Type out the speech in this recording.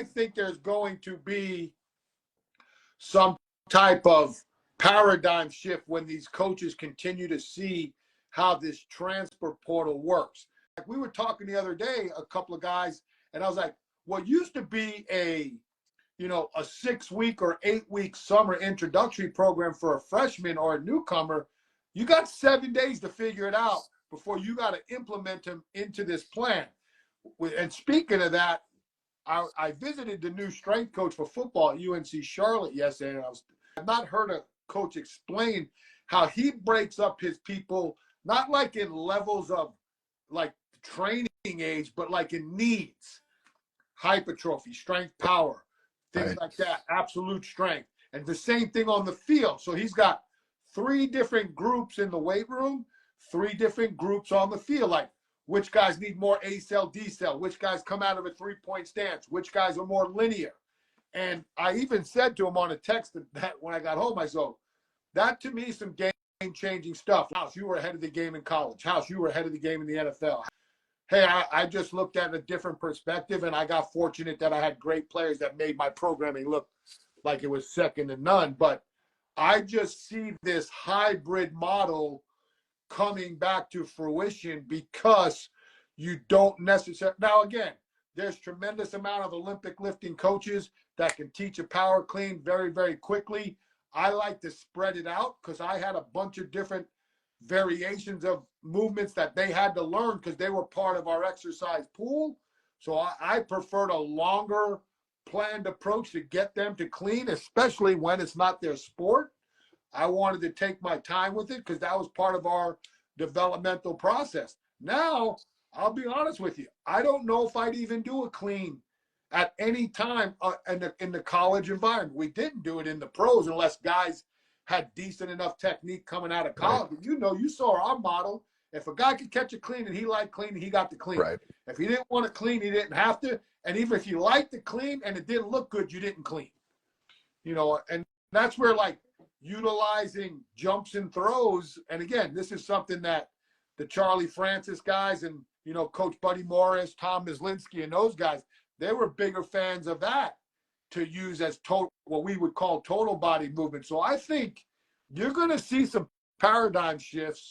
think there's going to be some type of paradigm shift when these coaches continue to see how this transfer portal works. Like we were talking the other day, a couple of guys, and I was like, what used to be a 6-week or 8-week summer introductory program for a freshman or a newcomer, you got 7 days to figure it out before you got to implement them into this plan. And speaking of that, I visited the new strength coach for football at UNC Charlotte yesterday, and I've not heard a coach explain how he breaks up his people, not like in levels of like training age, but like in needs, hypertrophy, strength, power, things like that, absolute strength. And the same thing on the field. So he's got 3 different groups in the weight room, 3 different groups on the field, like which guys need more A cell, D cell, which guys come out of a 3-point stance, which guys are more linear. And I even said to him on a text that when I got home, I said, that to me is some game-changing stuff. House, you were ahead of the game in college. House, you were ahead of the game in the NFL. Hey, I just looked at a different perspective, and I got fortunate that I had great players that made my programming look like it was second to none. But I just see this hybrid model coming back to fruition because you don't necessarily. Now, again, there's tremendous amount of Olympic lifting coaches that can teach a power clean very, very quickly. I like to spread it out because I had a bunch of different variations of movements that they had to learn because they were part of our exercise pool. So I preferred a longer planned approach to get them to clean, especially when it's not their sport. I wanted to take my time with it because that was part of our developmental process. Now, I'll be honest with you. I don't know if I'd even do a clean at any time in the college environment. We didn't do it in the pros unless guys had decent enough technique coming out of college. Right. But you saw our model. If a guy could catch a clean and he liked cleaning, he got the clean. Right. If he didn't want to clean, he didn't have to. And even if you liked the clean and it didn't look good, you didn't clean. And that's where like utilizing jumps and throws. And again, this is something that the Charlie Francis guys and, Coach Buddy Morris, Tom Mislinski, and those guys, they were bigger fans of that to use as what we would call total body movement. So I think you're going to see some paradigm shifts